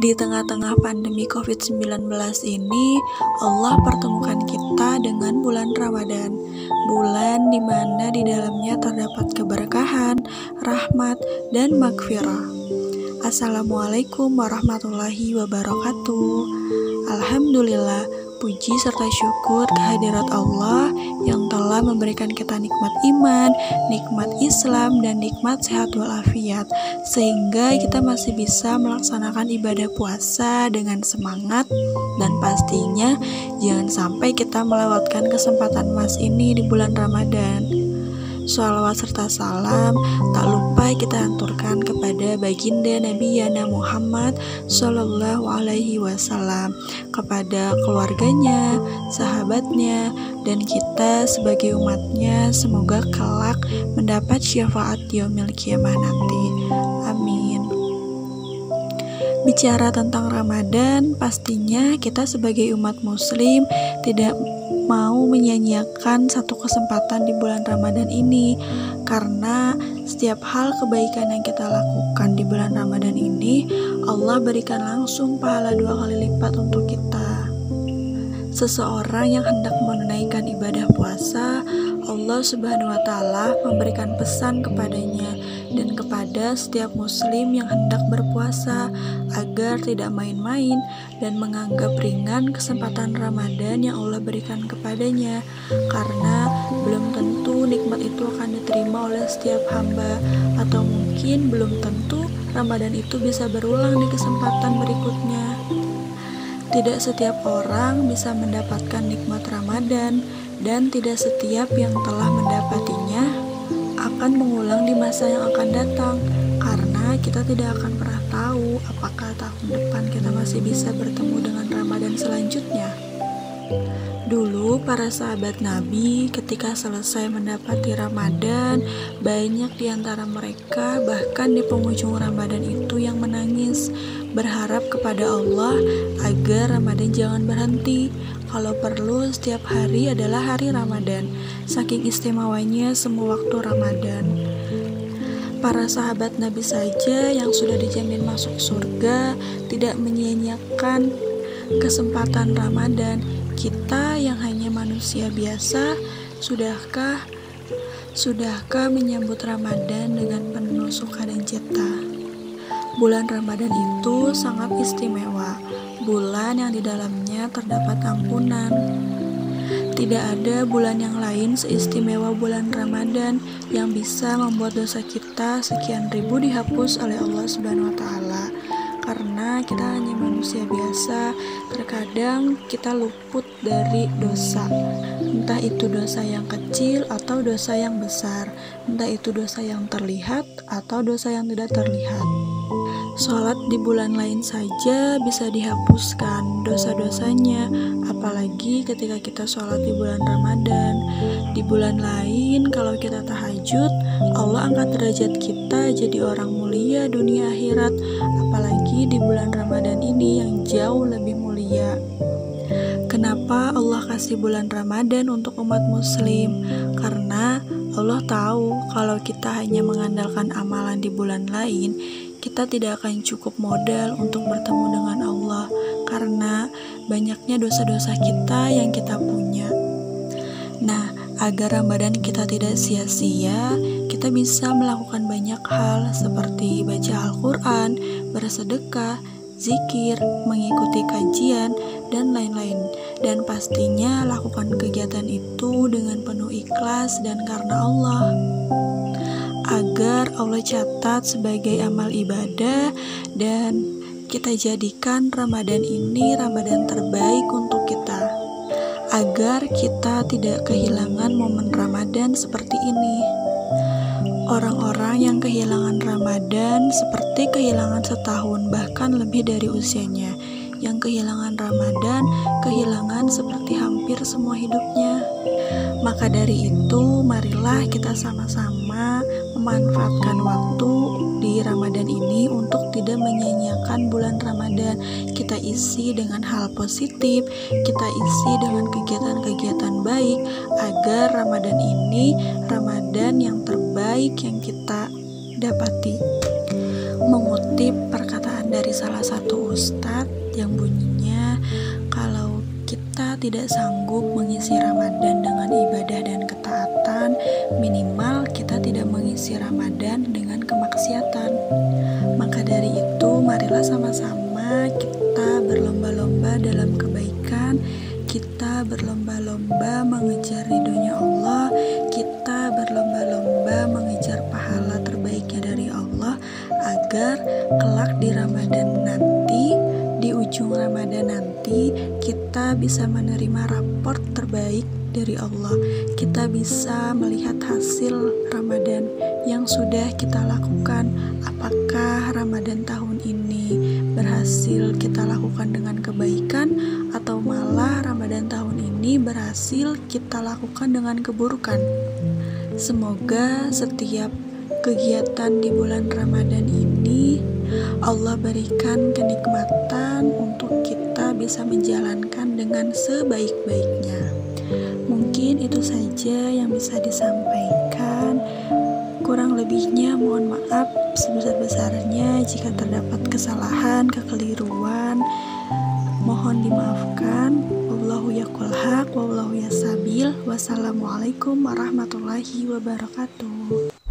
Di tengah-tengah pandemi COVID-19 ini, Allah pertemukan kita dengan bulan Ramadan, bulan di mana di dalamnya terdapat keberkahan, rahmat, dan maghfirah. Assalamualaikum warahmatullahi wabarakatuh. Alhamdulillah, puji serta syukur kehadirat Allah yang telah memberikan kita nikmat iman, nikmat Islam, dan nikmat sehat walafiat, sehingga kita masih bisa melaksanakan ibadah puasa dengan semangat, dan pastinya jangan sampai kita melewatkan kesempatan emas ini di bulan Ramadan. Sholawat serta salam tak lupa kita aturkan kepada baginda Nabi Yana Muhammad Sallallahu Alaihi Wasallam, kepada keluarganya, sahabatnya, dan kita sebagai umatnya. Semoga kelak mendapat syafaat yaumil qiyamah nanti. Amin. Bicara tentang Ramadan, pastinya kita sebagai umat muslim tidak mau menyia-nyiakan satu kesempatan di bulan Ramadan ini, karena setiap hal kebaikan yang kita lakukan di bulan Ramadan ini, Allah berikan langsung pahala 2 kali lipat untuk kita. Seseorang yang hendak menunaikan ibadah puasa, Allah Subhanahu wa Ta'ala memberikan pesan kepadanya dan kepada setiap muslim yang hendak berpuasa agar tidak main-main dan menganggap ringan kesempatan Ramadan yang Allah berikan kepadanya, karena belum tentu nikmat itu akan diterima oleh setiap hamba, atau mungkin belum tentu Ramadan itu bisa berulang di kesempatan berikutnya. Tidak setiap orang bisa mendapatkan nikmat Ramadan, dan tidak setiap yang telah mendapatinya akan mengulang di masa yang akan datang, karena kita tidak akan pernah tahu apakah tahun depan kita masih bisa bertemu dengan Ramadan selanjutnya. Dulu para sahabat Nabi ketika selesai mendapati Ramadan, banyak di antara mereka bahkan di penghujung Ramadan itu yang menangis, berharap kepada Allah agar Ramadan jangan berhenti. Kalau perlu setiap hari adalah hari Ramadan, saking istimewanya semua waktu Ramadan. Para sahabat Nabi saja yang sudah dijamin masuk surga tidak menyia-nyiakan kesempatan Ramadan. Kita yang hanya manusia biasa, sudahkah menyambut Ramadan dengan penuh suka dan cita? Bulan Ramadan itu sangat istimewa, bulan yang di dalamnya terdapat ampunan. Tidak ada bulan yang lain seistimewa bulan Ramadan yang bisa membuat dosa kita sekian ribu dihapus oleh Allah Subhanahu wa Ta'ala. Karena kita hanya manusia biasa, terkadang kita luput dari dosa, entah itu dosa yang kecil atau dosa yang besar, entah itu dosa yang terlihat atau dosa yang tidak terlihat. Sholat di bulan lain saja bisa dihapuskan dosa-dosanya, apalagi ketika kita sholat di bulan Ramadan. Di bulan lain kalau kita tahajud, Allah angkat derajat kita jadi orang mulia dunia akhirat, apalagi di bulan Ramadan ini yang jauh lebih mulia. Kenapa Allah kasih bulan Ramadan untuk umat muslim? Karena Allah tahu kalau kita hanya mengandalkan amalan di bulan lain, kita tidak akan cukup modal untuk bertemu dengan Allah, karena banyaknya dosa-dosa kita yang kita punya. Nah, agar Ramadan kita tidak sia-sia, kita bisa melakukan banyak hal seperti baca Al-Quran, bersedekah, zikir, mengikuti kajian, dan lain-lain. Dan pastinya lakukan kegiatan itu dengan penuh ikhlas dan karena Allah, agar Allah catat sebagai amal ibadah, dan kita jadikan Ramadan ini Ramadan terbaik untuk kita, agar kita tidak kehilangan momen Ramadan seperti ini. Orang-orang yang kehilangan Ramadan seperti kehilangan setahun bahkan lebih dari usianya. Yang kehilangan Ramadan, kehilangan seperti hampir semua hidupnya. Maka dari itu, marilah kita sama-sama memanfaatkan waktu di Ramadan ini untuk tidak menyia-nyiakan bulan Ramadan. Kita isi dengan hal positif, kita isi dengan kegiatan-kegiatan baik, agar Ramadan ini Ramadan yang terbaik yang kita dapati. Mengutip perkataan dari salah satu ustadz yang bunyinya, kalau kita tidak sanggup mengisi Ramadan dengan ibadah dan ketaatan, minimal kita tidak mengisi Ramadan dengan kemaksiatan. Maka dari itu, marilah sama-sama kita berlomba-lomba dalam kebaikan, kita berlomba-lomba mengejar ridhonya Allah, kita berlomba-lomba mengejar pahala terbaiknya dari Allah, agar kelak di Ramadan nanti, di ujung Ramadan nanti, kita bisa menerima raport terbaik dari Allah. Kita bisa melihat hasil Ramadan yang sudah kita lakukan. Apakah Ramadan tahun ini berhasil kita lakukan dengan kebaikan, atau malah Ramadan tahun ini berhasil kita lakukan dengan keburukan. Semoga setiap kegiatan di bulan Ramadan ini Allah berikan kenikmatan untuk kita bisa menjalankan dengan sebaik-baiknya. Mungkin itu saja yang bisa disampaikan. Kurang lebihnya mohon maaf sebesar-besarnya jika terdapat kesalahan, kekeliruan. Mohon dimaafkan. Wallahu yaqul haq, wallahu yasabil. Wassalamualaikum warahmatullahi wabarakatuh.